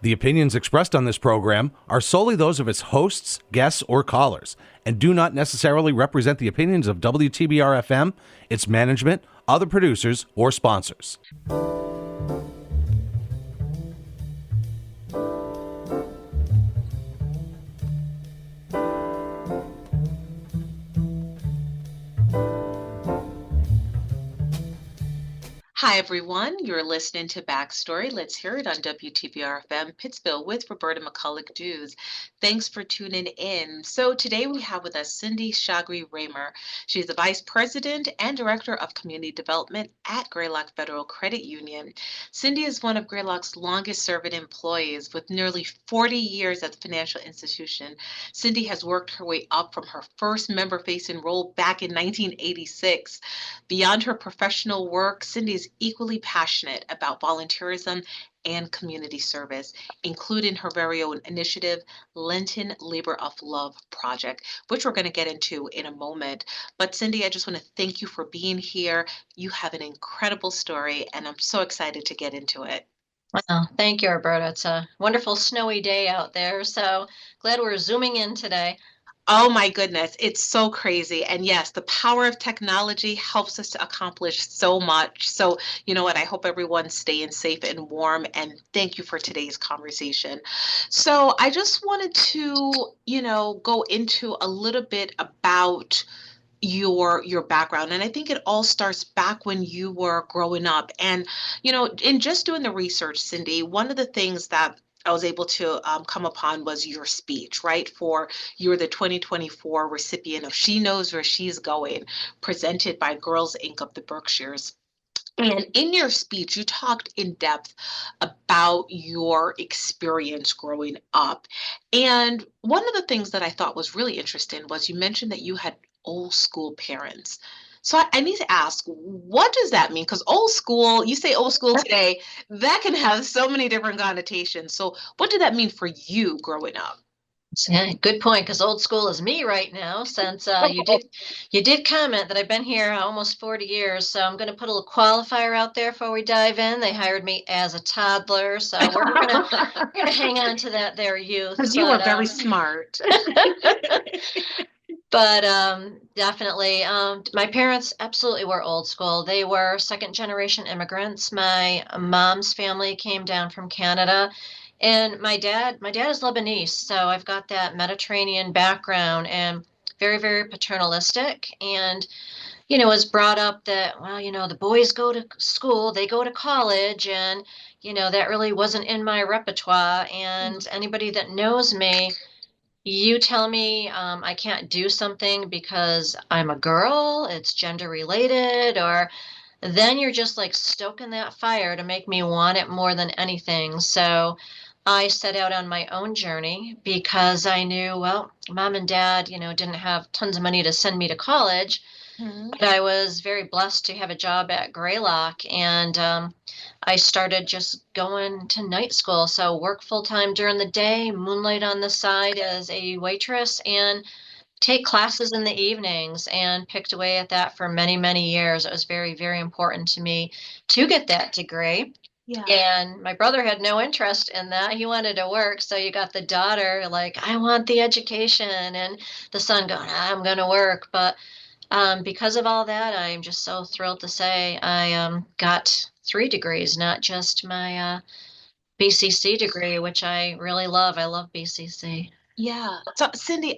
The opinions expressed on this program are solely those of its hosts, guests, or callers, and do not necessarily represent the opinions of WTBR-FM, its management, other producers, or sponsors. Hi, everyone. You're listening to Backstory. Let's hear it on WTBR-FM Pittsville with Roberta McCulloch-Dews. Thanks for tuning in. So today we have with us Cindy Shogry-Raimer. She's the Vice President and Director of Community Development at Greylock Federal Credit Union. Cindy is one of Greylock's longest-serving employees with nearly 40 years at the financial institution. Cindy has worked her way up from her first member-facing role back in 1986. Beyond her professional work, Cindy is equally passionate about volunteerism and community service, including her very own initiative, Lenten Labor of Love Project, which we're going to get into in a moment. But Cindy, I just want to thank you for being here. You have an incredible story, and I'm so excited to get into it. Well, thank you, Roberta. It's a wonderful snowy day out there, so glad we're zooming in today. Oh my goodness, it's so crazy. And yes, the power of technology helps us to accomplish so much. So, you know what? I hope everyone's staying safe and warm. And thank you for today's conversation. So, I just wanted to, go into a little bit about your background, and I think it all starts back when you were growing up. And in just doing the research, Cindy, one of the things that I was able to come upon was your speech, right? You're the 2024 recipient of She Knows Where She's Going, presented by Girls Inc. of the Berkshires. And in your speech, you talked in depth about your experience growing up. And one of the things that I thought was really interesting was you mentioned that you had old school parents. So I need to ask, what does that mean? Because old school, you say old school today, that can have so many different connotations. So what did that mean for you growing up? Yeah, good point, because old school is me right now, since you did comment that I've been here almost 40 years. So I'm going to put a little qualifier out there before we dive in. They hired me as a toddler, so we're gonna hang on to that there, youth. Because you were very smart. But definitely, my parents absolutely were old school. They were second generation immigrants. My mom's family came down from Canada, and my dad is Lebanese, so I've got that Mediterranean background and very, very paternalistic. And was brought up that, well, the boys go to school, they go to college, and that really wasn't in my repertoire. And anybody that knows me, you tell me I can't do something because I'm a girl, it's gender related, or then you're just like stoking that fire to make me want it more than anything. So I set out on my own journey because I knew, well, mom and dad, didn't have tons of money to send me to college. But I was very blessed to have a job at Greylock, and I started just going to night school. So work full time during the day, moonlight on the side as a waitress, and take classes in the evenings, and picked away at that for many, many years. It was very, very important to me to get that degree. Yeah. And my brother had no interest in that. He wanted to work. So you got the daughter like, I want the education, and the son going, I'm going to work. But because of all that, I'm just so thrilled to say I got 3 degrees, not just my BCC degree, which I really love. I love BCC. Yeah. So Cindy,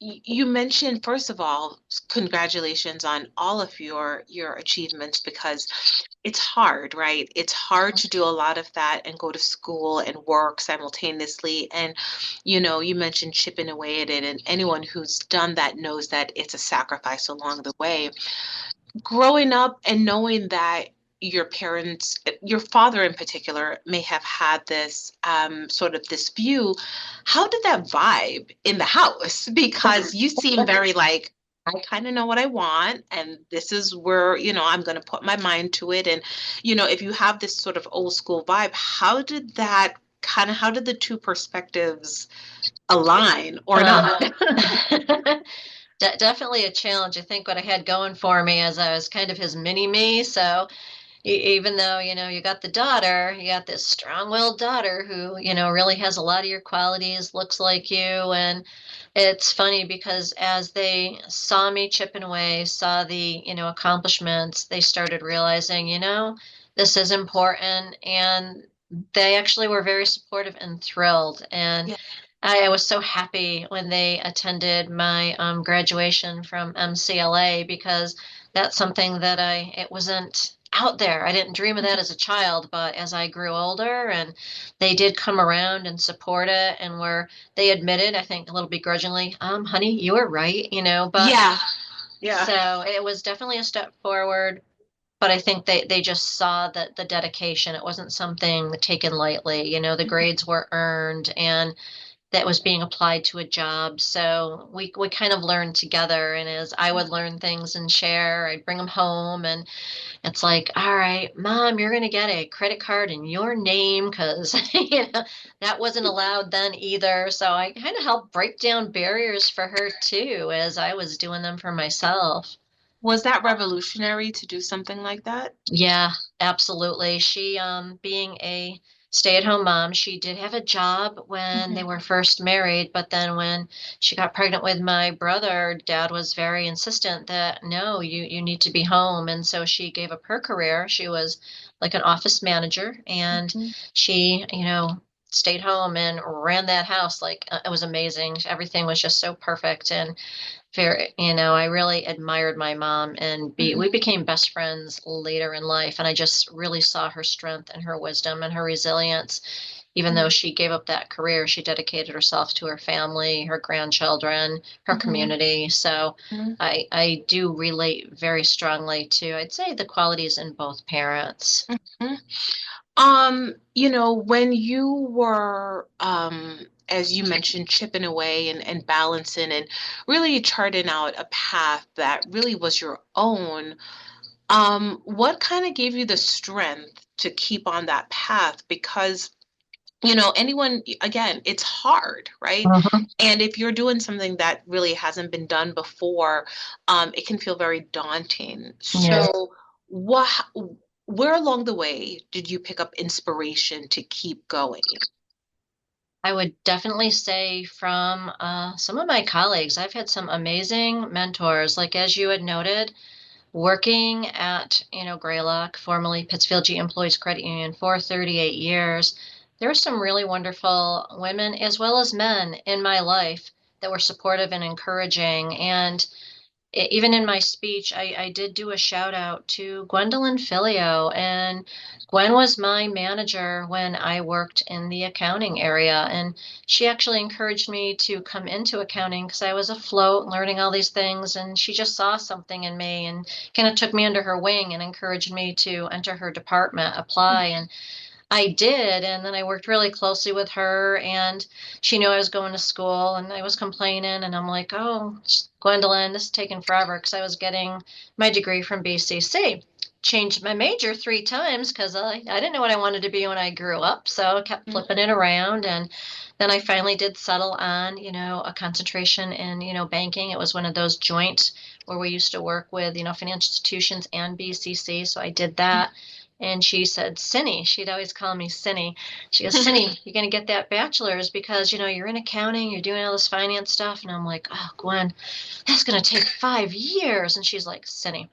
you mentioned, first of all, congratulations on all of your achievements, because it's hard, right? It's hard to do a lot of that and go to school and work simultaneously. And, you mentioned chipping away at it, and anyone who's done that knows that it's a sacrifice along the way. Growing up and knowing that your parents, your father in particular, may have had this sort of this view, how did that vibe in the house? Because you seem very like, I kind of know what I want, and this is where, I'm going to put my mind to it. And, if you have this sort of old school vibe, how did the two perspectives align or not? Definitely a challenge. I think what I had going for me is I was kind of his mini me. So, even though, you got the daughter, you got this strong-willed daughter who, really has a lot of your qualities, looks like you. And it's funny because as they saw me chipping away, saw the, accomplishments, they started realizing, this is important. And they actually were very supportive and thrilled. And Yeah. I was so happy when they attended my graduation from MCLA, because that's something that it wasn't out there. I didn't dream of that as a child, but as I grew older, and they did come around and support it, and they admitted, I think a little begrudgingly, honey, you were right, but Yeah. Yeah. so it was definitely a step forward. But I think they just saw that the dedication, it wasn't something taken lightly. The grades were earned, and that was being applied to a job. So we kind of learned together. And as I would learn things and share, I'd bring them home. And it's like, all right, Mom, you're going to get a credit card in your name, because that wasn't allowed then either. So I kind of helped break down barriers for her too, as I was doing them for myself. Was that revolutionary to do something like that? Yeah, absolutely. She, being a stay-at-home mom, she did have a job when they Mhm. were first married, but then when she got pregnant with my brother, Dad was very insistent that no, you need to be home. And so she gave up her career. She was like an office manager, and Mhm. she, stayed home and ran that house. Like, it was amazing. Everything was just so perfect. And very, I really admired my mom, and we Mhm. became best friends later in life. And I just really saw her strength and her wisdom and her resilience. Even though Mhm. she gave up that career, she dedicated herself to her family, her grandchildren, her Mhm. community. So Mhm. I do relate very strongly to, I'd say, the qualities in both parents. Mhm. When you were, as you mentioned, chipping away and balancing and really charting out a path that really was your own, what kind of gave you the strength to keep on that path? Because, anyone, again, it's hard, right? Mhm. And if you're doing something that really hasn't been done before, it can feel very daunting. Yeah. So, what, where along the way did you pick up inspiration to keep going? I would definitely say from some of my colleagues. I've had some amazing mentors, like as you had noted, working at, Greylock, formerly Pittsfield G Employees Credit Union, for 38 years. There were some really wonderful women as well as men in my life that were supportive and encouraging. And even in my speech, I did do a shout out to Gwendolyn Filio. And Gwen was my manager when I worked in the accounting area. And she actually encouraged me to come into accounting because I was afloat learning all these things. And she just saw something in me and kind of took me under her wing and encouraged me to enter her department, apply. And I did, and then I worked really closely with her, and she knew I was going to school, and I was complaining, and I'm like, "Oh, Gwendolyn, this is taking forever," because I was getting my degree from BCC. Changed my major 3 times because I didn't know what I wanted to be when I grew up, so I kept flipping it around, and then I finally did settle on, a concentration in, banking. It was one of those joint where we used to work with, financial institutions and BCC, so I did that. And she said, Cindy, she'd always call me Cindy. She goes, Cindy, you're going to get that bachelor's because, you're in accounting, you're doing all this finance stuff. And I'm like, oh, Gwen, that's going to take 5 years. And she's like, Cindy,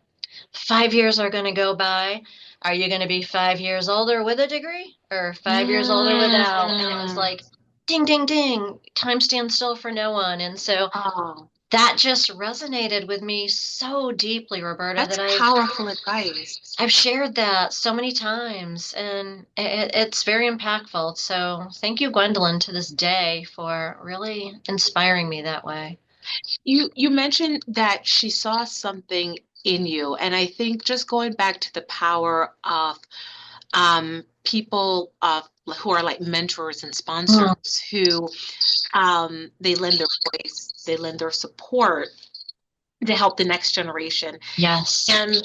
5 years are going to go by. Are you going to be 5 years older with a degree or 5 years older without? And it was Mm. like, ding, ding, ding, time stands still for no one. And so Oh, that just resonated with me so deeply, Roberta, that's that powerful advice. I've shared that so many times, and it's very impactful. So thank you, Gwendolyn, to this day for really inspiring me that way. You mentioned that she saw something in you, and I think just going back to the power of people who are like mentors and Mm, sponsors who they lend their voice, they lend their support to help the next generation. yes. And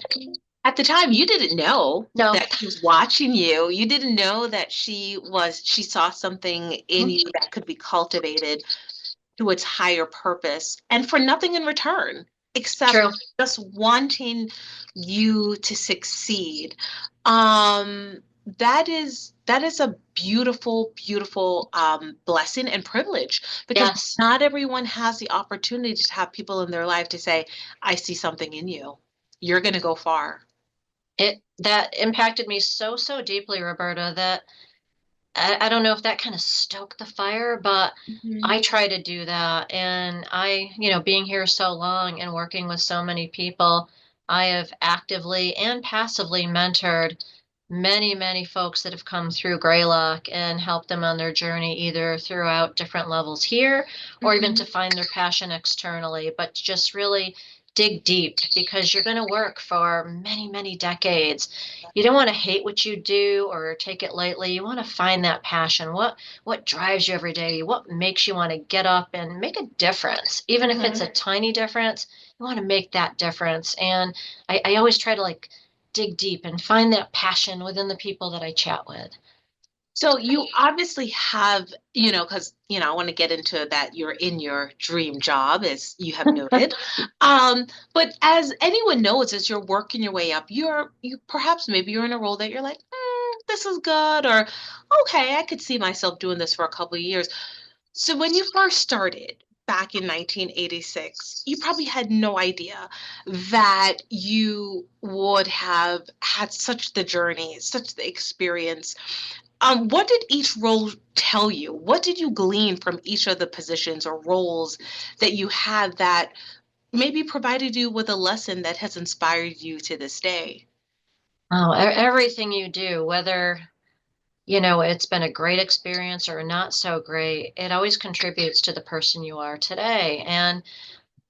at the time, you didn't know No. that she was watching you. You didn't know that she saw something in Mm, you that could be cultivated to its higher purpose and for nothing in return except true. just wanting you to succeed. Um, that is a beautiful, beautiful blessing and privilege because Yes. not everyone has the opportunity to have people in their life to say, "I see something in you. You're going to go far." It that impacted me so deeply, Roberta, that I don't know if that kind of stoked the fire, but Mhm. I try to do that. And being here so long and working with so many people, I have actively and passively mentored many folks that have come through Greylock and helped them on their journey, either throughout different levels here or even to Mhm. find their passion externally, but just really dig deep because you're going to work for many decades. You don't want to hate what you do or take it lightly. You want to find that passion. What drives you every day? What makes you want to get up and make a difference? Even if it's Mhm. a tiny difference, you want to make that difference. And I always try to like dig deep and find that passion within the people that I chat with. So you obviously have, because, I want to get into that you're in your dream job, as you have noted. But as anyone knows, as you're working your way up, you perhaps maybe you're in a role that you're like, this is good, or okay, I could see myself doing this for a couple of years. So when you first started back in 1986, you probably had no idea that you would have had such the journey, such the experience. What did each role tell you? What did you glean from each of the positions or roles that you had that maybe provided you with a lesson that has inspired you to this day? Oh, everything you do, whether it's been a great experience or not so great, it always contributes to the person you are today. And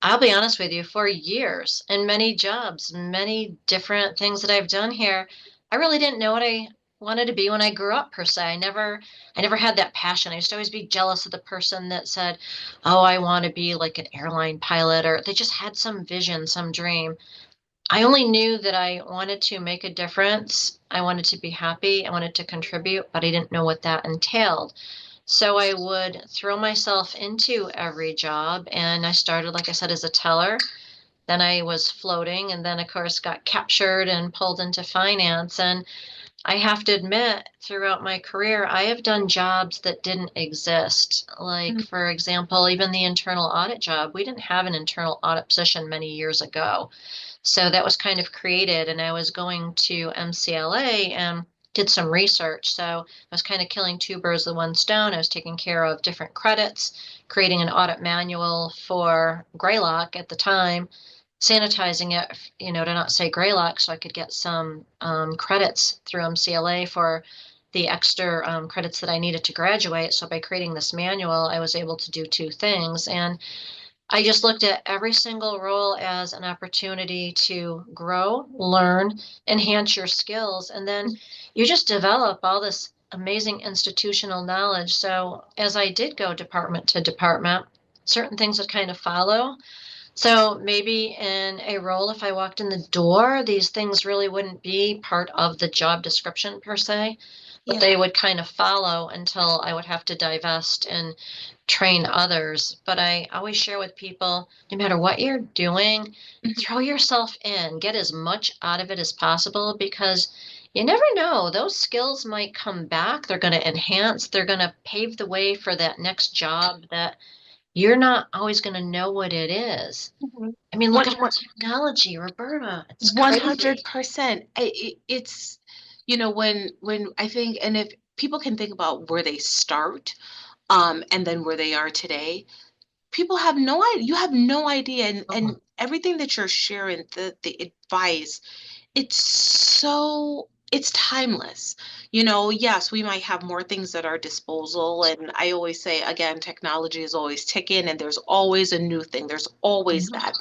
I'll be honest with you, for years and many jobs, many different things that I've done here, I really didn't know what I wanted to be when I grew up per se. I never had that passion. I used to always be jealous of the person that said, "Oh, I want to be like an airline pilot," or they just had some vision, some dream. I only knew that I wanted to make a difference. I wanted to be happy. I wanted to contribute, but I didn't know what that entailed. So I would throw myself into every job. And I started, like I said, as a teller. Then I was floating, and then, of course, got captured and pulled into finance. And I have to admit, throughout my career, I have done jobs that didn't exist. Like, Mhm. for example, even the internal audit job, we didn't have an internal audit position many years ago. So that was kind of created, and I was going to MCLA and did some research. So I was kind of killing two birds with one stone. I was taking care of different credits, creating an audit manual for Greylock at the time, sanitizing it, to not say Greylock, so I could get some credits through MCLA for the extra credits that I needed to graduate. So by creating this manual, I was able to do two things. And I just looked at every single role as an opportunity to grow, learn, enhance your skills, and then you just develop all this amazing institutional knowledge. So as I did go department to department, certain things would kind of follow. So maybe in a role, if I walked in the door, these things really wouldn't be part of the job description per se, but Yeah. they would kind of follow until I would have to divest and train others. But I always share with people, no matter what you're doing, Mhm. throw yourself in, get as much out of it as possible because you never know. Those skills might come back. They're going to enhance, they're going to pave the way for that next job that you're not always going to know what it is. Mhm. I mean, look One, at our technology, Roberta. It's crazy. 100%. It's, when I think, and if people can think about where they start, and then where they are today, people have no idea. You have no idea, and everything that you're sharing, the advice, it's timeless. Yes, we might have more things at our disposal, and I always say again, technology is always ticking, and there's always a new thing. There's always Mhm. that.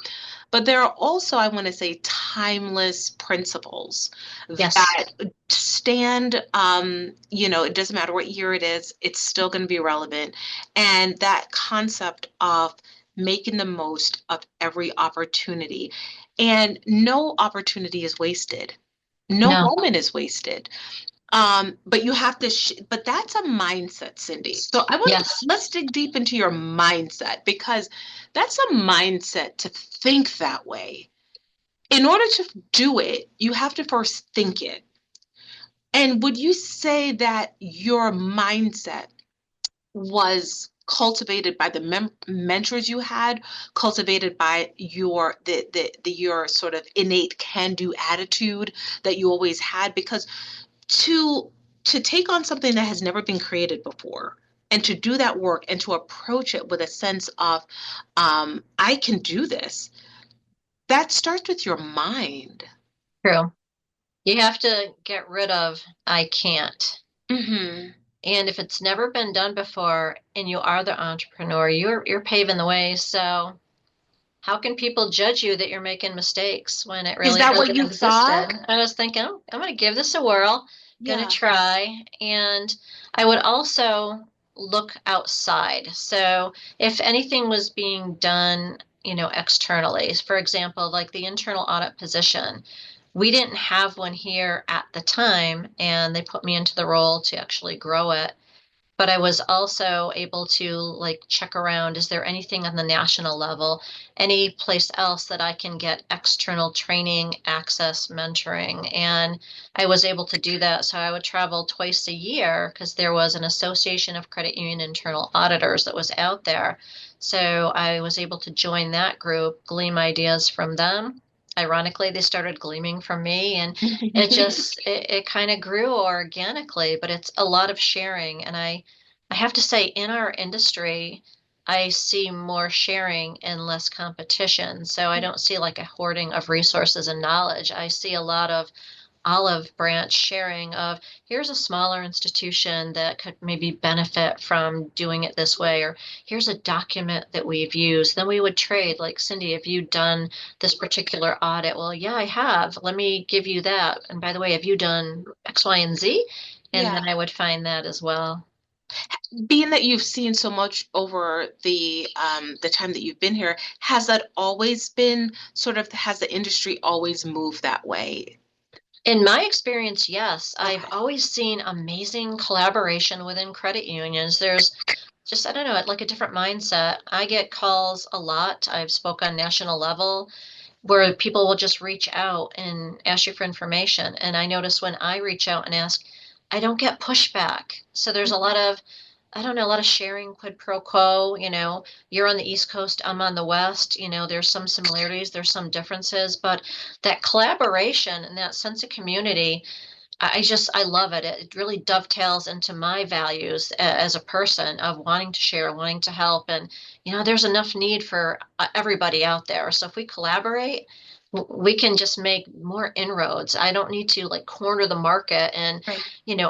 But there are also, I want to say, timeless principles Yes. that stand, it doesn't matter what year it is, it's still going to be relevant. And that concept of making the most of every opportunity. And no opportunity is wasted. No No. moment is wasted. But you have to, but that's a mindset, Cindy. So Yes. let's dig deep into your mindset because that's a mindset to think that way. In order to do it, you have to first think it. And would you say that your mindset was cultivated by the mentors you had, cultivated by your sort of innate can-do attitude that you always had? Because to take on something that has never been created before and to do that work and to approach it with a sense of I can do this, that starts with your mind. True. You have to get rid of I can't. Hmm. And if it's never been done before and you are the entrepreneur, you're paving the way. So how can people judge you that you're making mistakes when it Is really that what hasn't you thought? existed? I was thinking, oh, I'm going to give this a whirl, going to Yeah. try. And I would also look outside. So if anything was being done, externally, for example, like the internal audit position, we didn't have one here at the time, and they put me into the role to actually grow it. But I was also able to like check around, is there anything on the national level, any place else that I can get external training, access, mentoring? And I was able to do that. So I would travel twice a year because there was an Association of Credit Union Internal Auditors that was out there. So I was able to join that group, glean ideas from them. Ironically, they started gleaming from me, and it kind of grew organically, but it's a lot of sharing. And I have to say, in our industry, I see more sharing and less competition. So I don't see like a hoarding of resources and knowledge. I see a lot of olive branch sharing of here's a smaller institution that could maybe benefit from doing it this way, or here's a document that we've used. Then we would trade, like, Cindy, have you done this particular audit? Well, yeah, I have. Let me give you that. And by the way, have you done X, Y, and Z? And Yeah. then I would find that as well. Being that you've seen so much over the time that you've been here, has that always been sort of, has the industry always moved that way? In my experience, yes. I've Okay. always seen amazing collaboration within credit unions. There's just, I don't know, like a different mindset. I get calls a lot. I've spoke on national level where people will just reach out and ask you for information. And I notice when I reach out and ask, I don't get pushback. So there's a lot of, I don't know, a lot of sharing, quid pro quo. You're on the East Coast, I'm on the West. There's some similarities, there's some differences, but that collaboration and that sense of community, I love it. It really dovetails into my values as a person of wanting to share, wanting to help. And, there's enough need for everybody out there. So if we collaborate, we can just make more inroads. I don't need to like corner the market and, Right.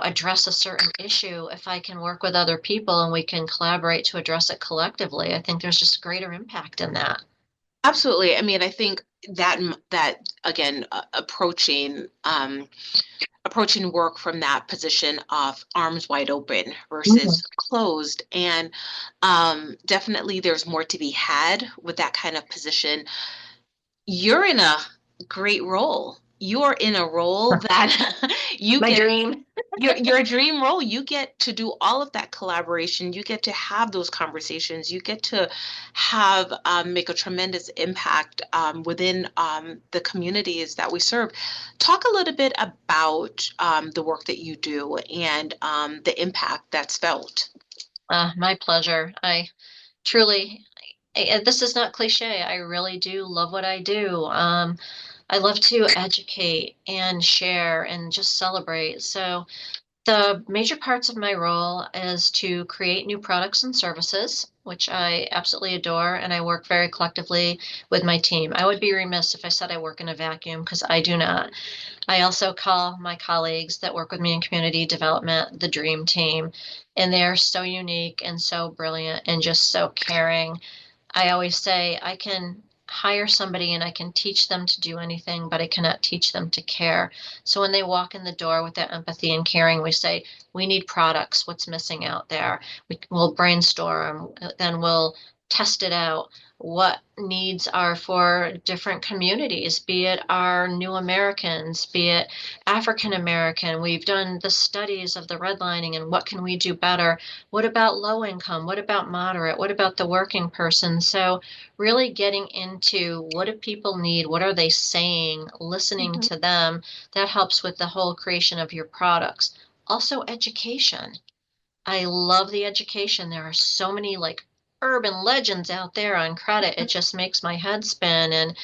address a certain issue. If I can work with other people and we can collaborate to address it collectively, I think there's just greater impact in that. Absolutely. I mean, I think that again, approaching work from that position of arms wide open Mhm. versus closed, and definitely there's more to be had with that kind of position. You're in a great role. You are in a role that you My get dream. your dream role. You get to do all of that collaboration. You get to have those conversations. You get to have make a tremendous impact within the communities that we serve. Talk a little bit about the work that you do and the impact that's felt. My pleasure. I truly, this is not cliche. I really do love what I do. I love to educate and share and just celebrate. So the major parts of my role is to create new products and services, which I absolutely adore, and I work very collectively with my team. I would be remiss if I said I work in a vacuum because I do not. I also call my colleagues that work with me in community development the dream team, and they're so unique and so brilliant and just so caring. I always say I can hire somebody and I can teach them to do anything, but I cannot teach them to care. So when they walk in the door with that empathy and caring, we say, we need products. What's missing out there? We'll brainstorm, then we'll tested out what needs are for different communities, be it our new Americans, be it African American. We've done the studies of the redlining and what can we do better? What about low income? What about moderate? What about the working person? So really getting into what do people need? What are they saying? Listening Mhm. to them, that helps with the whole creation of your products. Also education. I love the education. There are so many like urban legends out there on credit. It just makes my head spin. And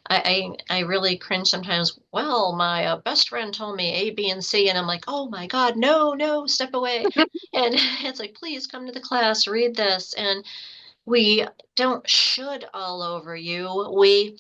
I really cringe sometimes. Well, my best friend told me A, B, and C, and I'm like, oh my God, no, no, step away. And it's like, please come to the class, read this. And we don't should all over you. We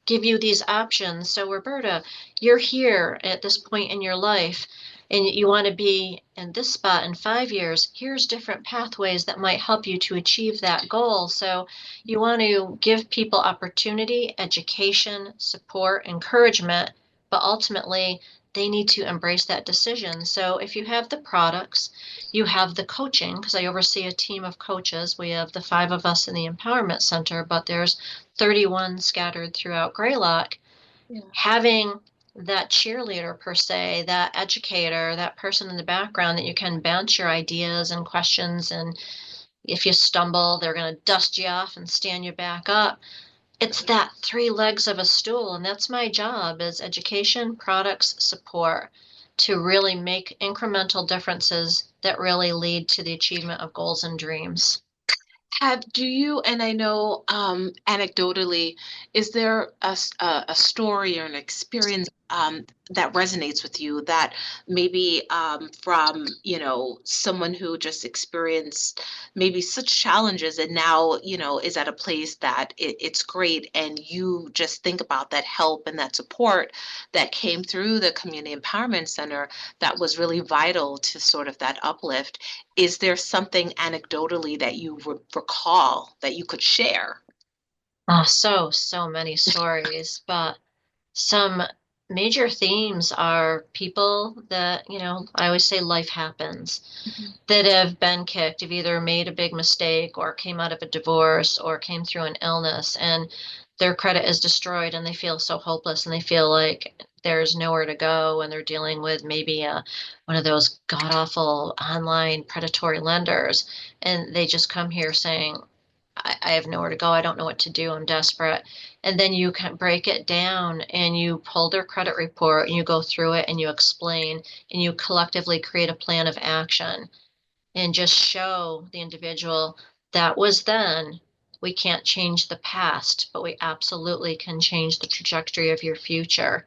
give you these options. So, Roberta, you're here at this point in your life and you want to be in this spot in 5 years. Here's different pathways that might help you to achieve that goal. So, you want to give people opportunity, education, support, encouragement, but ultimately, they need to embrace that decision. So, if you have the products, you have the coaching, because I oversee a team of coaches. We have the 5 of us in the Empowerment Center, but there's 31 scattered throughout Greylock. Yeah. Having that cheerleader per se, that educator, that person in the background that you can bounce your ideas and questions, and if you stumble, they're going to dust you off and stand you back up. It's that 3 legs of a stool, and that's my job is education, products, support to really make incremental differences that really lead to the achievement of goals and dreams. Do you, and I know anecdotally, is there a story or an experience that resonates with you that maybe from, someone who just experienced maybe such challenges and now, is at a place that it's great and you just think about that help and that support that came through the Community Empowerment Center that was really vital to sort of that uplift? Is there something anecdotally that you recall that you could share? Oh, so many stories, but some major themes are people that, I always say life happens, Mhm. that have been kicked, have either made a big mistake or came out of a divorce or came through an illness and their credit is destroyed and they feel so hopeless and they feel like there's nowhere to go and they're dealing with maybe one of those god awful online predatory lenders and they just come here saying, I have nowhere to go. I don't know what to do. I'm desperate. And then you can break it down and you pull their credit report and you go through it and you explain and you collectively create a plan of action and just show the individual that was then. We can't change the past, but we absolutely can change the trajectory of your future.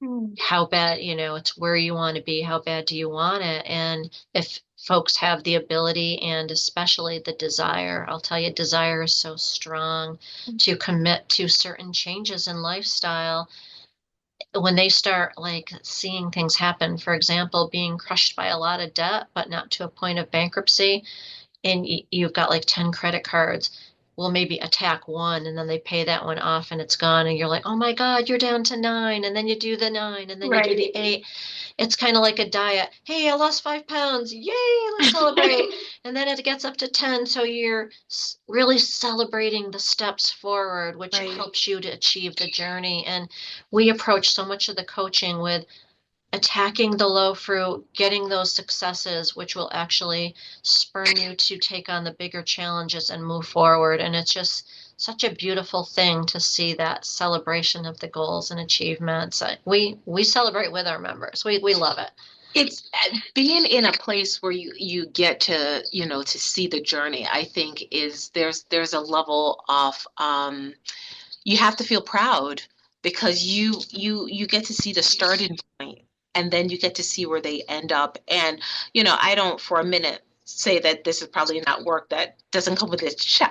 Mm. How bad, it's where you want to be. How bad do you want it? And if folks have the ability and especially the desire, I'll tell you, desire is so strong to commit to certain changes in lifestyle. When they start like seeing things happen, for example, being crushed by a lot of debt, but not to a point of bankruptcy, and you've got like 10 credit cards, will maybe attack one and then they pay that one off and it's gone and you're like, oh my God, you're down to 9, and then you do the 9 and then you do the Right. 8. It's kind of like a diet. Hey, I lost 5 pounds, yay, let's celebrate. And then it gets up to 10, so you're really celebrating the steps forward, which Right. helps you to achieve the journey. And we approach so much of the coaching with attacking the low fruit, getting those successes, which will actually spurn you to take on the bigger challenges and move forward. And it's just such a beautiful thing to see that celebration of the goals and achievements. We celebrate with our members. We love it. It's being in a place where you get to, to see the journey, I think is there's a level of you have to feel proud because you get to see the starting point and then you get to see where they end up. And I don't for a minute say that this is probably not work that doesn't come with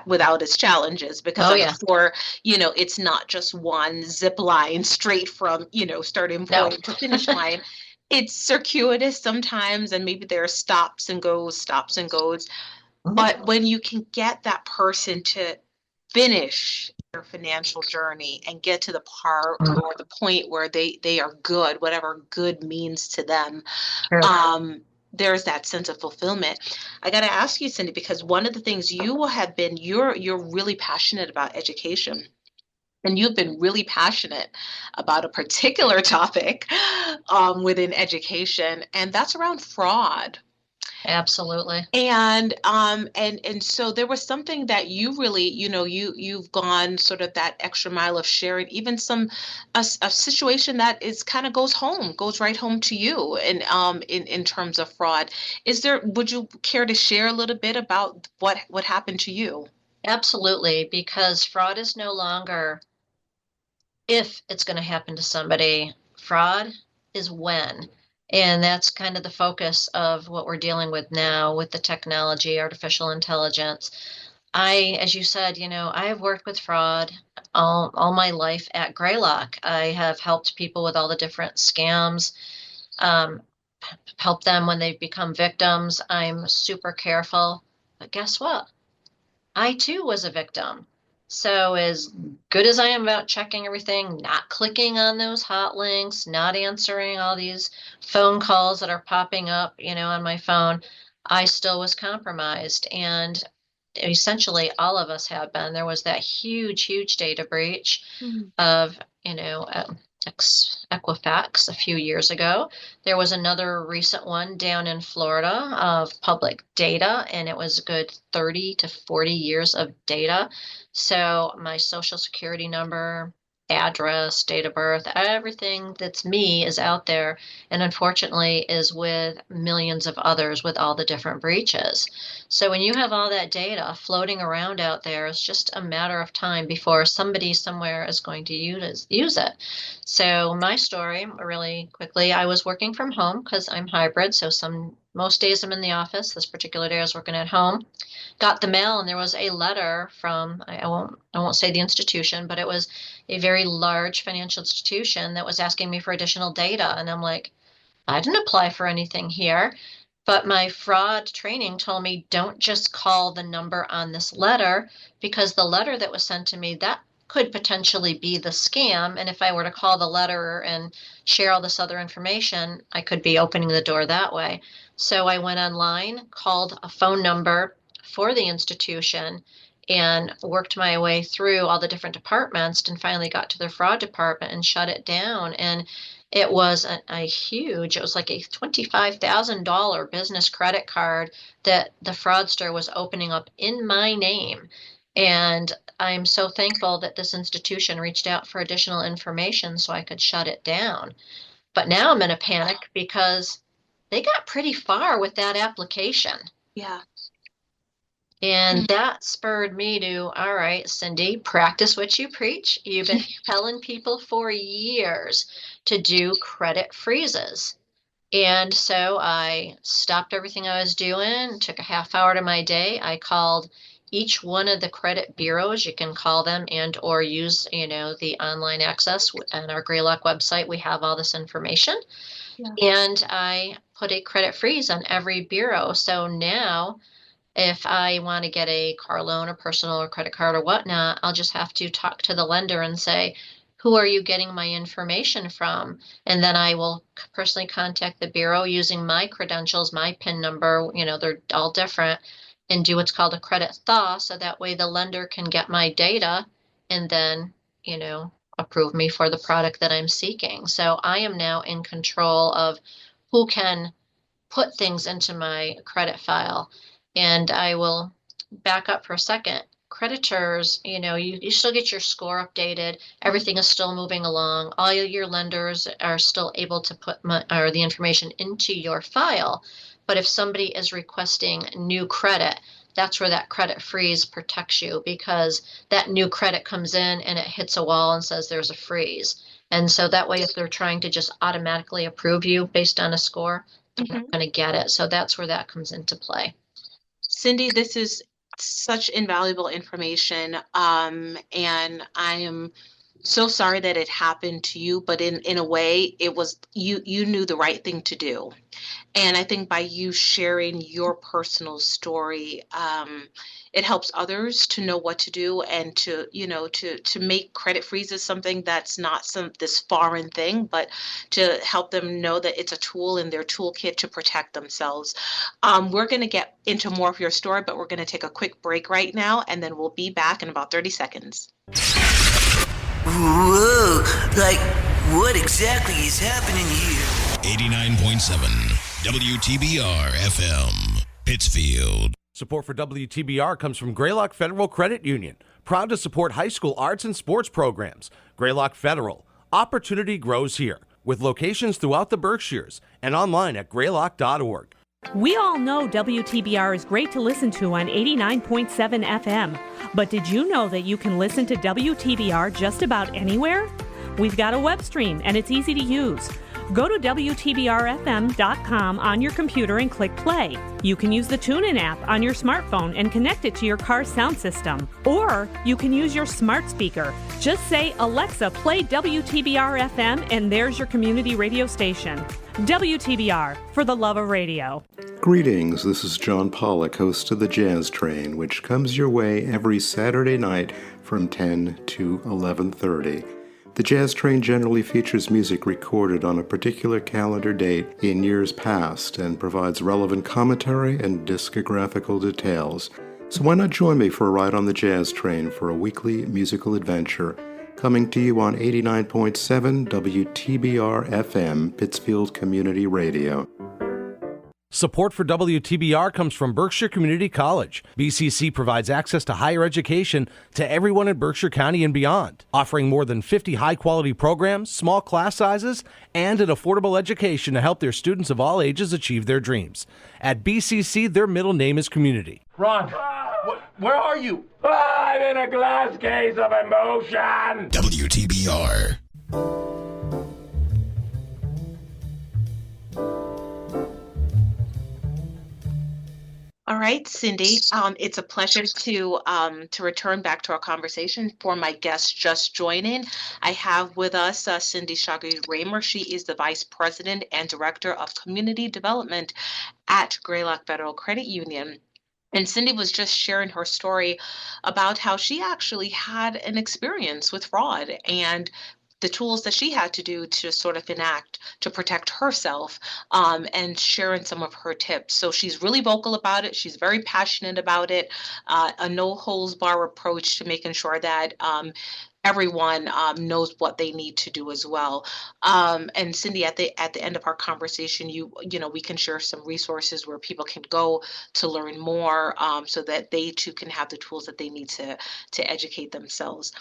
without its challenges, because Oh I'm yeah. sure it's not just one zip line straight from starting No. point to finish line. It's circuitous sometimes, and maybe there are stops and goes. But when you can get that person to finish their financial journey and get to the part Mhm. or the point where they are good, whatever good means to them, True. um, there's that sense of fulfillment. I got to ask you, Cindy, because one of the things you will have been, you're really passionate about education. And you've been really passionate about a particular topic within education, and that's around fraud. Absolutely. And so there was something that you really, you've gone sort of that extra mile of sharing, even a situation that is kind of goes right home to you, and in terms of fraud. Would you care to share a little bit about what happened to you? Absolutely, because fraud is no longer if it's going to happen to somebody. Fraud is when. And that's kind of the focus of what we're dealing with now with the technology, artificial intelligence. As you said, I've worked with fraud all my life at Greylock. I have helped people with all the different scams, um, help them when they've become victims. I'm super careful. But guess what? I too was a victim. So, as good as I am about checking everything, not clicking on those hot links, not answering all these phone calls that are popping up, on my phone, I still was compromised. And essentially, all of us have been. There was that huge, huge data breach Mm. of, Equifax a few years ago. There was another recent one down in Florida of public data, and it was a good 30 to 40 years of data. So my social security number, address, date of birth, everything that's me is out there, and unfortunately is with millions of others with all the different breaches. So when you have all that data floating around out there, it's just a matter of time before somebody somewhere is going to use it. So my story, really quickly, I was working from home because I'm hybrid. So most days I'm in the office. This particular day I was working at home. Got the mail, and there was a letter from, I won't say the institution, but it was a very large financial institution that was asking me for additional data. And I'm like, I didn't apply for anything here. But my fraud training told me don't just call the number on this letter, because the letter that was sent to me, that could potentially be the scam. And if I were to call the letter and share all this other information, I could be opening the door that way. So I went online, called a phone number for the institution, and worked my way through all the different departments, and finally got to the fraud department and shut it down. And it was it was like a $25,000 business credit card that the fraudster was opening up in my name. And I'm so thankful that this institution reached out for additional information so I could shut it down. But now I'm in a panic because they got pretty far with that application. Yeah. And that spurred me to, all right, Cindy, practice what you preach. You've been telling people for years to do credit freezes. And so I stopped everything I was doing, took a half hour to my day. I called each one of the credit bureaus. You can call them and or use, the online access on our Greylock website. We have all this information. Yeah. And I put a credit freeze on every bureau. So now if I want to get a car loan or personal or credit card or whatnot, I'll just have to talk to the lender and say, who are you getting my information from? And then I will personally contact the bureau using my credentials, my PIN number, they're all different, and do what's called a credit thaw. So that way the lender can get my data and then, approve me for the product that I'm seeking. So I am now in control of who can put things into my credit file. And I will back up for a second. Creditors, you still get your score updated. Everything is still moving along. All your lenders are still able to put the information into your file. But if somebody is requesting new credit, that's where that credit freeze protects you, because that new credit comes in and it hits a wall and says there's a freeze. And so that way, if they're trying to just automatically approve you based on a score, they're not going to get it. So that's where that comes into play. Cindy, this is such invaluable information. And I am so sorry that it happened to you, but in a way, it was you knew the right thing to do. And I think by you sharing your personal story, it helps others to know what to do and to, to make credit freezes something that's not this foreign thing, but to help them know that it's a tool in their toolkit to protect themselves. We're going to get into more of your story, but we're going to take a quick break right now, and then we'll be back in about 30 seconds. Whoa, like what exactly is happening here? 89.7 WTBR-FM, Pittsfield. Support for WTBR comes from Greylock Federal Credit Union, proud to support high school arts and sports programs. Greylock Federal, opportunity grows here, with locations throughout the Berkshires and online at greylock.org. We all know WTBR is great to listen to on 89.7 FM, but did you know that you can listen to WTBR just about anywhere? We've got a web stream and it's easy to use. Go to WTBRFM.com on your computer and click play. You can use the TuneIn app on your smartphone and connect it to your car's sound system. Or you can use your smart speaker. Just say, Alexa, play WTBR-FM, and there's your community radio station. WTBR, for the love of radio. Greetings, this is John Pollock, host of the Jazz Train, which comes your way every Saturday night from 10 to 11:30. The Jazz Train generally features music recorded on a particular calendar date in years past and provides relevant commentary and discographical details. So why not join me for a ride on the Jazz Train for a weekly musical adventure, coming to you on 89.7 WTBR-FM, Pittsfield Community Radio. Support for WTBR comes from Berkshire Community College. BCC provides access to higher education to everyone in Berkshire County and beyond, offering more than 50 high-quality programs, small class sizes, and an affordable education to help their students of all ages achieve their dreams. At BCC, their middle name is community. Ron, where are you? I'm in a glass case of emotion. WTBR. All right, Cindy, it's a pleasure to return back to our conversation. For my guests just joining, I have with us Cindy Shogry-Raimer. She is the Vice President and Director of Community Development at Greylock Federal Credit Union. And Cindy was just sharing her story about how she actually had an experience with fraud and the tools that she had to do to sort of enact to protect herself, and sharing some of her tips. So she's really vocal about it. She's very passionate about it, a no holds bar approach to making sure that everyone knows what they need to do as well. And Cindy, at the end of our conversation, we can share some resources where people can go to learn more, so that they too can have the tools that they need to educate themselves.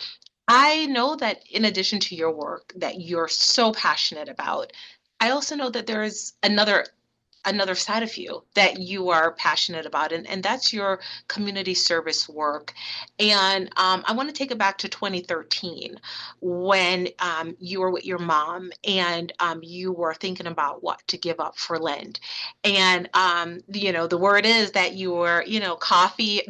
I know that in addition to your work that you're so passionate about, I also know that there is another side of you that you are passionate about, and that's your community service work. And I want to take it back to 2013 when you were with your mom and you were thinking about what to give up for Lent. And, the word is that you were, not coffee,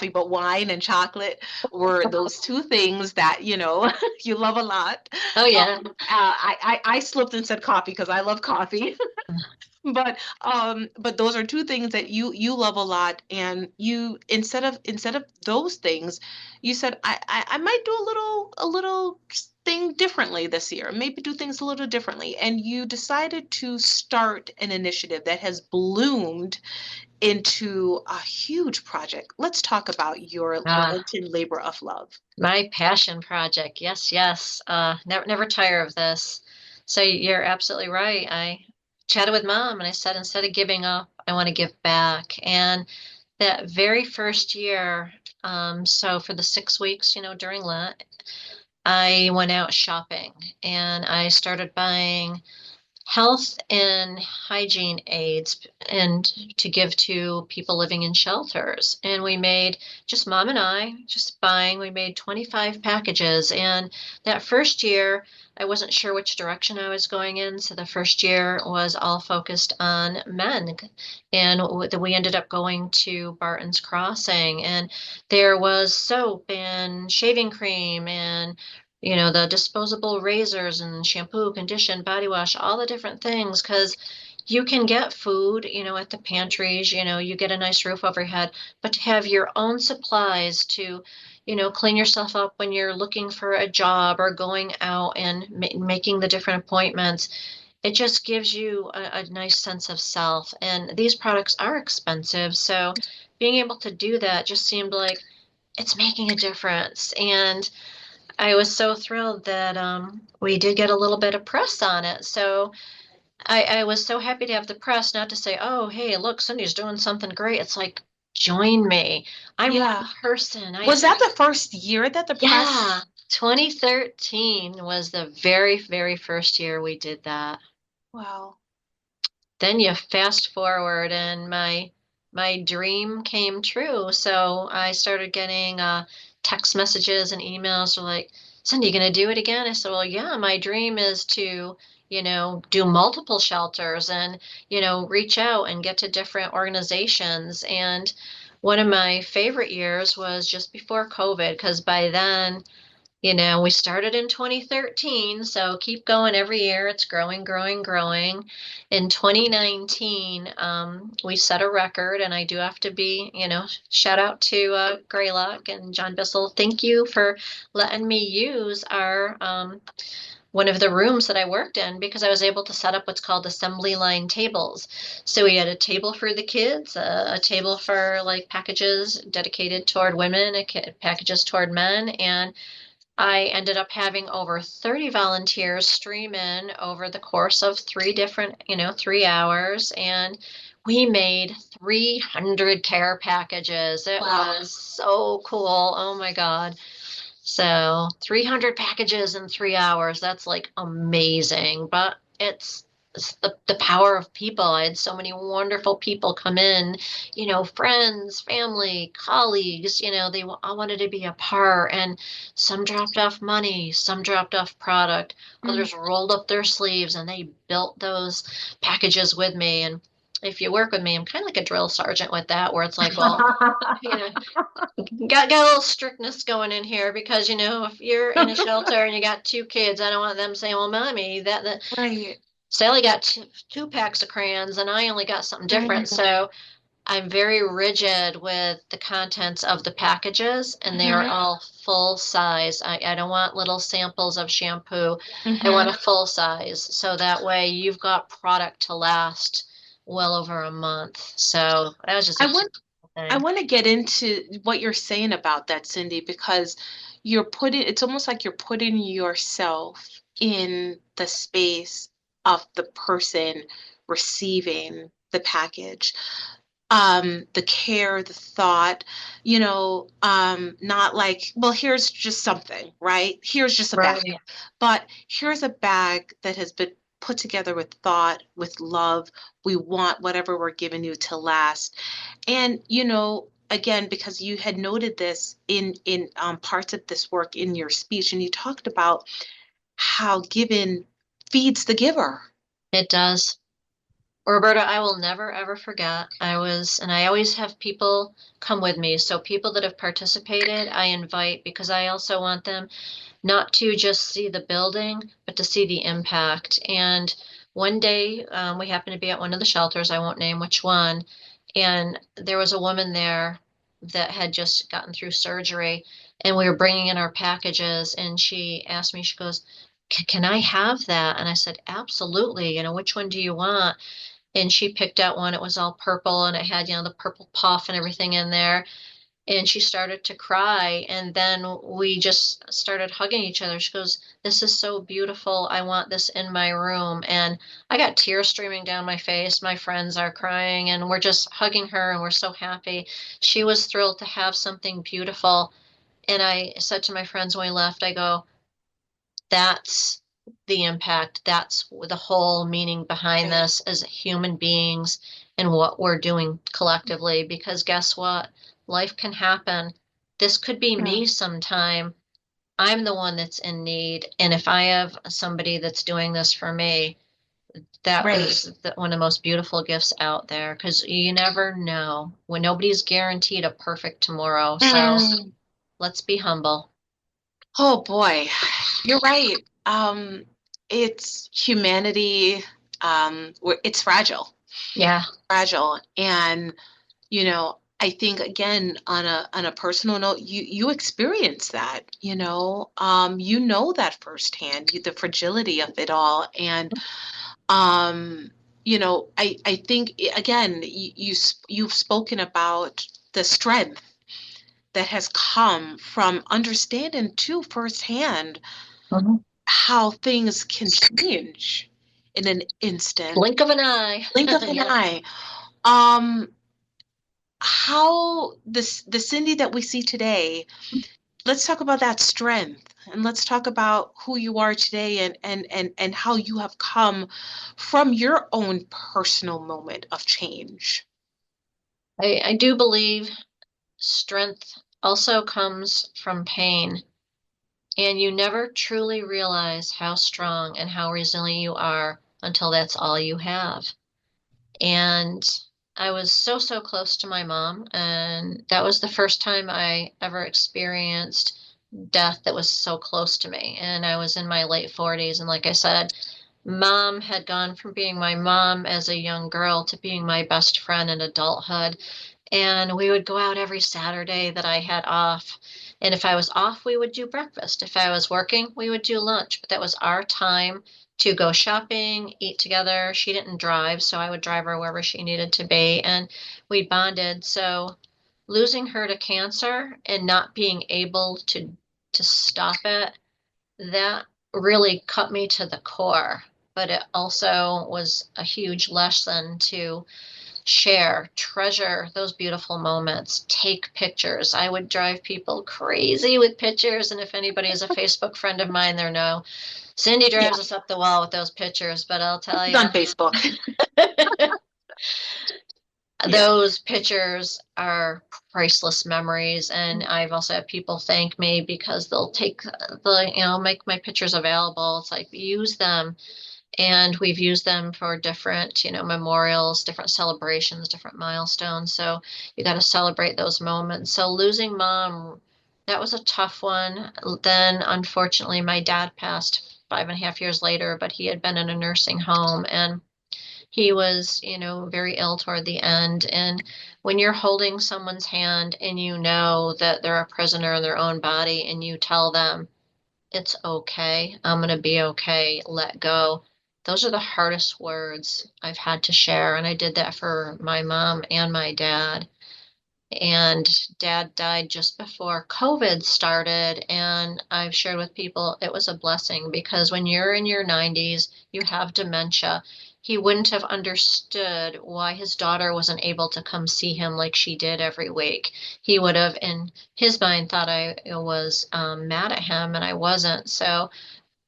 but wine and chocolate were those two things that, you love a lot. Oh, yeah. I slipped and said coffee because I love coffee. But those are two things that you love a lot, and you instead of those things, you said I might do a little thing differently this year, maybe do things a little differently, and you decided to start an initiative that has bloomed into a huge project. Let's talk about your Lenten Labor of Love. My passion project. Yes. Never tire of this. So you're absolutely right. I chatted with Mom and I said, instead of giving up, I want to give back. And that very first year, so for the 6 weeks, during Lent, I went out shopping and I started buying health and hygiene aids and to give to people living in shelters. And we made, just Mom and I, we made 25 packages. And that first year, I wasn't sure which direction I was going in. So the first year was all focused on men. And we ended up going to Barton's Crossing, and there was soap and shaving cream and the disposable razors and shampoo, condition, body wash, all the different things. Because, you can get food, at the pantries, you get a nice roof over your head, but to have your own supplies to, clean yourself up when you're looking for a job or going out and making the different appointments, it just gives you a nice sense of self. And these products are expensive. So being able to do that just seemed like it's making a difference. And I was so thrilled that we did get a little bit of press on it. So I was so happy to have the press, not to say, oh, hey, look, Cindy's doing something great. It's like, join me. I'm Yeah. one person. Was that the first year that the press? Yeah, 2013 was the very, very first year we did that. Wow. Then you fast forward and my dream came true. So I started getting text messages and emails like, Cindy, you gonna do it again? I said, well, yeah, my dream is to, do multiple shelters and, reach out and get to different organizations. And one of my favorite years was just before COVID, because by then, we started in 2013, so keep going every year. It's growing, growing, growing. In 2019, we set a record, and I do have to be, shout out to Greylock and John Bissell. Thank you for letting me use our one of the rooms that I worked in, because I was able to set up what's called assembly line tables. So we had a table for the kids, a table for like packages dedicated toward women, packages toward men, and I ended up having over 30 volunteers stream in over the course of 3 hours, and we made 300 care packages. It was so cool. Oh my God. So 300 packages in 3 hours, that's like amazing, but it's the power of people. I had so many wonderful people come in, friends, family, colleagues, they all wanted to be a part, and some dropped off money, some dropped off product, others rolled up their sleeves and they built those packages with me. And if you work with me, I'm kind of like a drill sergeant with that, where it's like, well, got a little strictness going in here, because if you're in a shelter and you got 2 kids, I don't want them saying, well, mommy, that Right. Sally got two packs of crayons and I only got something different. So I'm very rigid with the contents of the packages, and they are all full size. I don't want little samples of shampoo. I want a full size, so that way you've got product to last well over a month. So that was just I want to get into what you're saying about that, Cindy, because it's almost like you're putting yourself in the space of the person receiving the package. The care, the thought, not like, well, here's just something, right? Here's just a bag, but here's a bag that has been put together with thought, with love. We want whatever we're giving you to last. And, again, because you had noted this in parts of this work in your speech, and you talked about how giving feeds the giver. It does. Roberta, I will never ever forget. And I always have people come with me. So people that have participated, I invite, because I also want them not to just see the building, but to see the impact. And one day we happened to be at one of the shelters, I won't name which one, and there was a woman there that had just gotten through surgery, and we were bringing in our packages, and she asked me, she goes, can I have that? And I said, absolutely. Which one do you want? And she picked out one. It was all purple, and it had, the purple puff and everything in there. And she started to cry. And then we just started hugging each other. She goes, this is so beautiful. I want this in my room. And I got tears streaming down my face. My friends are crying, and we're just hugging her, and we're so happy. She was thrilled to have something beautiful. And I said to my friends when we left, I go, that's the impact. That's the whole meaning behind this as human beings and what we're doing collectively. Because guess what? Life can happen. This could be me sometime. I'm the one that's in need. And if I have somebody that's doing this for me, that was one of the most beautiful gifts out there, because you never know, when nobody's guaranteed a perfect tomorrow. So let's be humble. Oh boy, you're right. It's humanity it's fragile. Yeah. Fragile. And, I think, again, on a personal note, you experience that, that firsthand, the fragility of it all. And, I think, again, you've spoken about the strength that has come from understanding too firsthand how things can change in an instant. Blink of an eye. Blink of an Yeah. eye. How the Cindy that we see today, let's talk about that strength, and let's talk about who you are today, and how you have come from your own personal moment of change. I do believe strength also comes from pain, and you never truly realize how strong and how resilient you are until that's all you have. And I was so close to my mom, and that was the first time I ever experienced death that was so close to me. And I was in my late 40s, and like I said, mom had gone from being my mom as a young girl to being my best friend in adulthood. And we would go out every Saturday that I had off. And if I was off, we would do breakfast. If I was working, we would do lunch. But that was our time to go shopping, eat together. She didn't drive, so I would drive her wherever she needed to be. And we bonded. So losing her to cancer and not being able to stop it, that really cut me to the core. But it also was a huge lesson to share, treasure those beautiful moments, take pictures. I would drive people crazy with pictures. And if anybody is a Facebook friend of mine, they know Cindy drives us up the wall with those pictures. But I'll tell you, on Facebook. Those pictures are priceless memories. And I've also had people thank me because they'll take make my pictures available. It's like, use them. And we've used them for different, memorials, different celebrations, different milestones. So you got to celebrate those moments. So losing mom, that was a tough one. Then, unfortunately, my dad passed 5.5 years later, but he had been in a nursing home, and he was, very ill toward the end. And when you're holding someone's hand and you know that they're a prisoner in their own body, and you tell them, it's okay, I'm going to be okay, let go. Those are the hardest words I've had to share. And I did that for my mom and my dad. And dad died just before COVID started. And I've shared with people, it was a blessing, because when you're in your 90s, you have dementia. He wouldn't have understood why his daughter wasn't able to come see him like she did every week. He would have, in his mind, thought I was mad at him, and I wasn't. So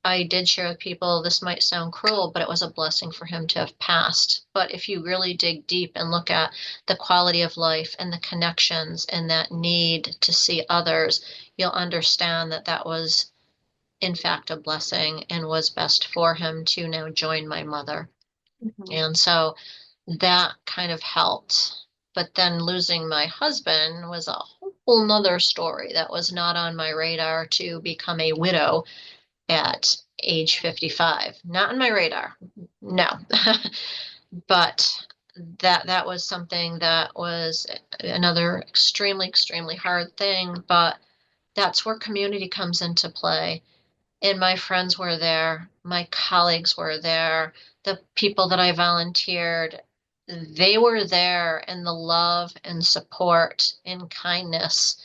I did share with people, this might sound cruel, but it was a blessing for him to have passed. But if you really dig deep and look at the quality of life and the connections and that need to see others, you'll understand that that was, in fact, a blessing and was best for him to now join my mother. Mm-hmm. And so that kind of helped. But then losing my husband was a whole nother story that was not on my radar, to become a widow at age 55. Not on my radar, no. But that was something that was another extremely hard thing. But that's where community comes into play. And my friends were there, my colleagues were there, the people that I volunteered, they were there, and the love and support and kindness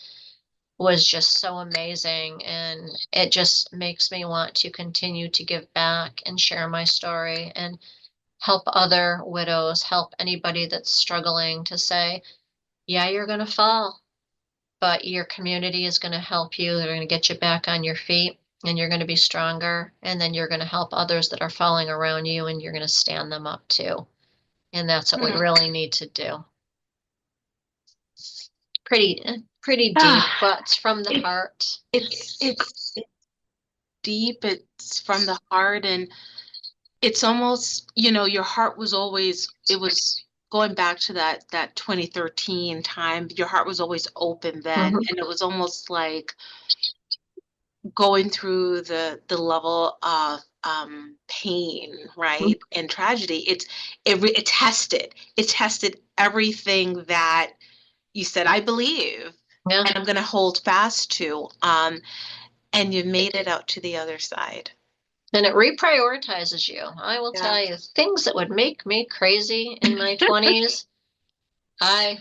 was just so amazing. And it just makes me want to continue to give back and share my story and help other widows, help anybody that's struggling, to say, yeah, you're going to fall, but your community is going to help you. They're going to get you back on your feet, and you're going to be stronger. And then you're going to help others that are falling around you, and you're going to stand them up too. And that's what we really need to do. Pretty deep, but it's from the heart. It's deep. It's from the heart, and it's almost, your heart was always, it was going back to that 2013 time. Your heart was always open then, mm-hmm. And it was almost like going through the level of pain, right, and tragedy, it tested everything that you said, I believe, Yeah. and I'm going to hold fast to, and you made it out to the other side. And it reprioritizes you. I will tell you, things that would make me crazy in my 20s, I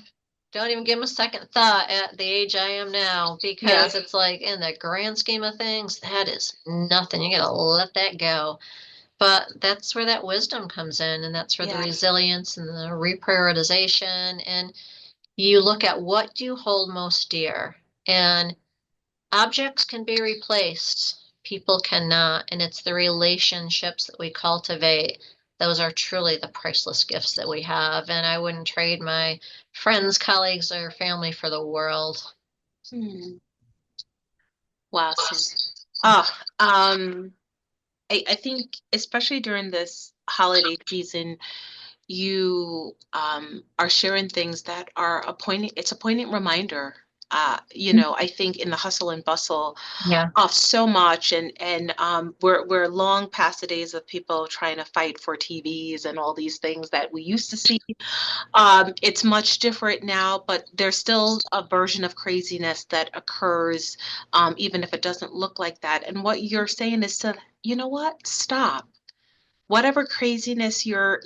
don't even give them a second thought at the age I am now, because it's like, in the grand scheme of things, that is nothing. You gotta let that go. But that's where that wisdom comes in, and that's where the resilience and the reprioritization, and you look at what do you hold most dear. And objects can be replaced, people cannot, and it's the relationships that we cultivate. Those are truly the priceless gifts that we have, and I wouldn't trade my friends, colleagues, or family for the world. Wow. Oh, I think especially during this holiday season, you are sharing things that are it's a poignant reminder. I think in the hustle and bustle of so much, and we're long past the days of people trying to fight for TVs and all these things that we used to see. It's much different now, but there's still a version of craziness that occurs, even if it doesn't look like that. And what you're saying is to, you know what? Stop. Whatever craziness you're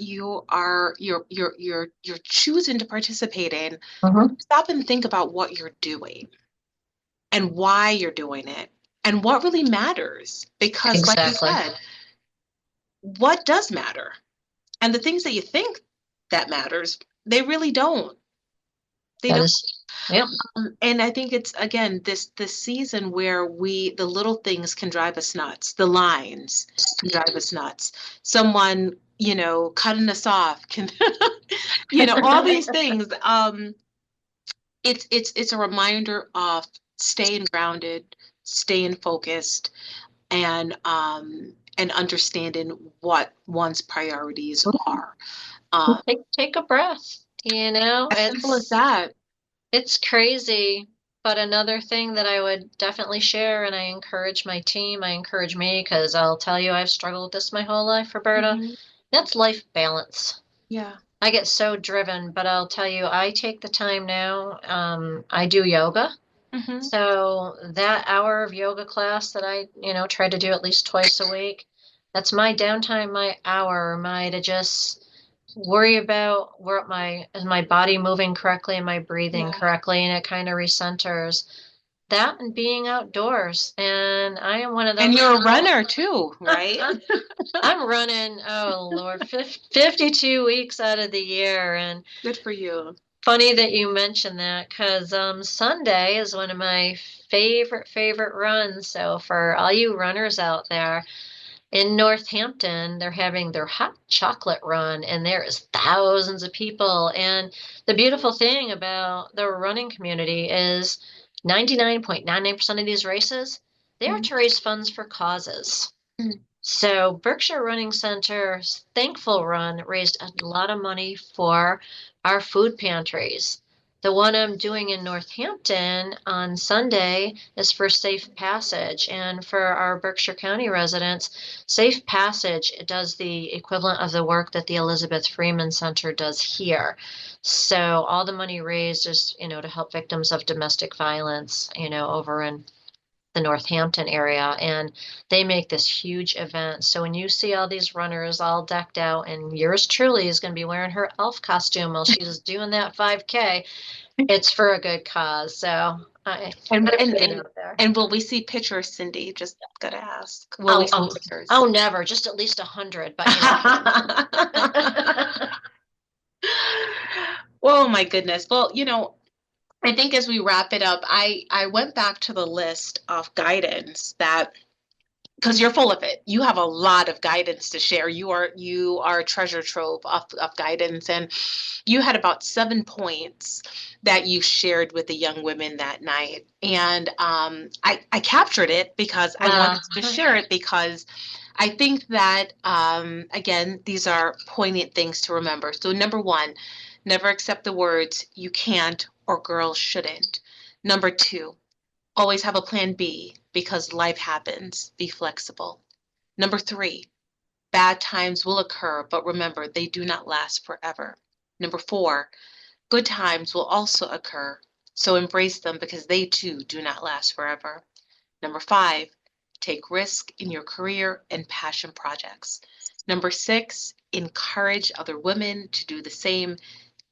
choosing to participate in, stop and think about what you're doing and why you're doing it and what really matters. Because like you said, what does matter? And the things that you think that matters, they really don't. They don't. And I think it's, again, this season where the little things can drive us nuts. The lines can drive us nuts. Someone, cutting us off can, all these things. It's a reminder of staying grounded, staying focused, and understanding what one's priorities are. Take a breath. As simple as that. It's crazy, but another thing that I would definitely share, and I encourage my team, I encourage me, because I'll tell you, I've struggled with this my whole life, Roberta. That's life balance. Yeah. I get so driven, but I'll tell you, I take the time now. I do yoga. So that hour of yoga class that I, try to do at least twice a week, that's my downtime, my hour, to just worry about is my body moving correctly? Am I breathing correctly? And it kind of recenters that, and being outdoors. And I am one of those. And you're a runner too, right? I'm running, oh Lord, 52 weeks out of the year. And good for you. Funny that you mentioned that, because Sunday is one of my favorite runs. So for all you runners out there, in Northampton, they're having their hot chocolate run, and there is thousands of people. And the beautiful thing about the running community is 99.99% of these races, they are to raise funds for causes. So Berkshire Running Center's Thankful Run raised a lot of money for our food pantries. The one I'm doing in Northampton on Sunday is for Safe Passage. And for our Berkshire County residents, Safe Passage does the equivalent of the work that the Elizabeth Freeman Center does here. So all the money raised is, to help victims of domestic violence, over in the Northampton area, and they make this huge event. So when you see all these runners all decked out, and yours truly is going to be wearing her elf costume while she's doing that 5K, it's for a good cause. So and will we see pictures, Cindy? Just gotta ask. Will we see pictures? Oh, never. Just at least 100. But oh my goodness. Well, I think as we wrap it up, I went back to the list of guidance that, because you're full of it. You have a lot of guidance to share. You are a treasure trove of guidance, and you had about 7 points that you shared with the young women that night. And I captured it because I wanted to share it, because I think that, again, these are poignant things to remember. So number 1, never accept the words "you can't" or "girls shouldn't." Number 2, always have a plan B, because life happens. Be flexible. Number 3, Bad times will occur, but remember, they do not last forever. Number 4, good times will also occur, so embrace them because they too do not last forever. Number 5, take risk in your career and passion projects. Number 6, encourage other women to do the same.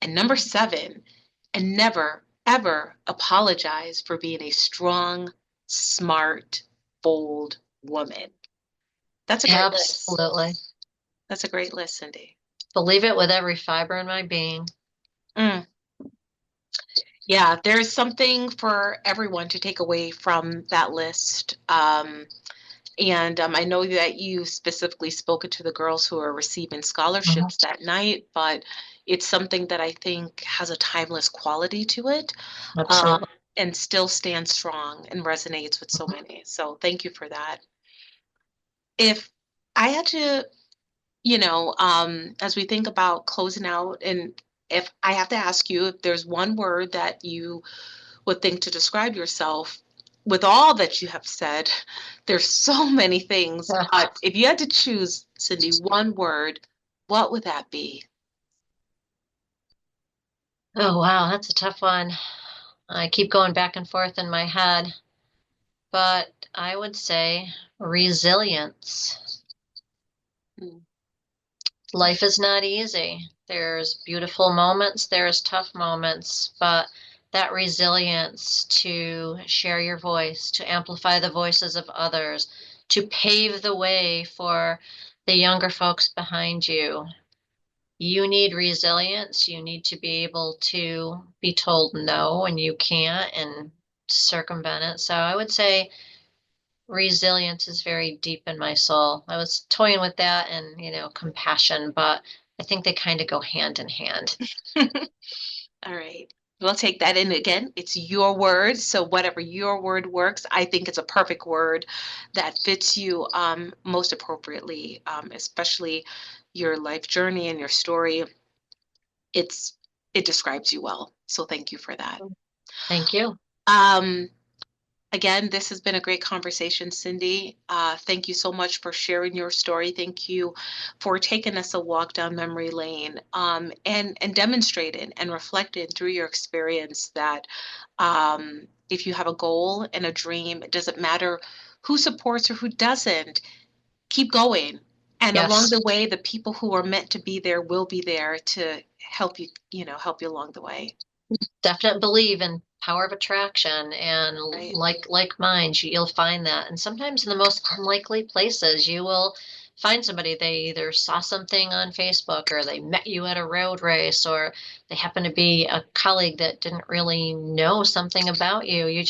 And number 7, and never, ever apologize for being a strong, smart, bold woman. That's a great list. Absolutely. That's a great list, Cindy. Believe it with every fiber in my being. Yeah, there's something for everyone to take away from that list. And I know that you specifically spoke to the girls who are receiving scholarships that night, but it's something that I think has a timeless quality to it. Absolutely. And still stands strong and resonates with so many. So thank you for that. If I had to, as we think about closing out, and if I have to ask you if there's one word that you would think to describe yourself with all that you have said, there's so many things. But if you had to choose, Cindy, one word, what would that be? Oh, wow, that's a tough one. I keep going back and forth in my head, but I would say resilience. Life is not easy. There's beautiful moments, there's tough moments, but that resilience to share your voice, to amplify the voices of others, to pave the way for the younger folks behind you. You need resilience. You need to be able to be told no and you can't and circumvent it. So I would say resilience is very deep in my soul. I was toying with that and, compassion, but I think they kind of go hand in hand. All right. We'll take that in again. It's your word. So whatever your word works, I think it's a perfect word that fits you most appropriately, especially your life journey and your story. It describes you well. So thank you for that. Thank you. Again, this has been a great conversation, Cindy. Thank you so much for sharing your story. Thank you for taking us a walk down memory lane and demonstrating and reflecting through your experience that if you have a goal and a dream, it doesn't matter who supports or who doesn't, keep going. And Yes. Along the way, the people who are meant to be there will be there to help you, help you along the way. Definitely believe in power of attraction and Right. like minds, you'll find that. And sometimes in the most unlikely places, you will find somebody. They either saw something on Facebook or they met you at a road race or they happen to be a colleague that didn't really know something about you.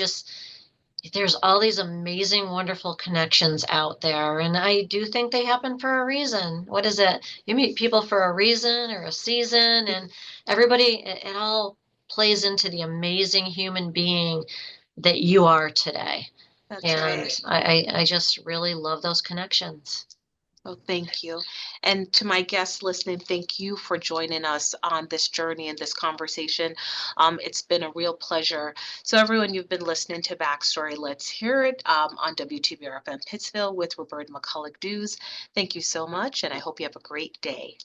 There's all these amazing, wonderful connections out there. And I do think they happen for a reason. What is it? You meet people for a reason or a season, and everybody, it all plays into the amazing human being that you are today. That's And right. I just really love those connections. Well, thank you. And to my guests listening, thank you for joining us on this journey and this conversation. It's been a real pleasure. So everyone, you've been listening to Backstory. Let's hear it on WTBR-FM Pittsville with Roberta McCulloch-Dews. Thank you so much, and I hope you have a great day.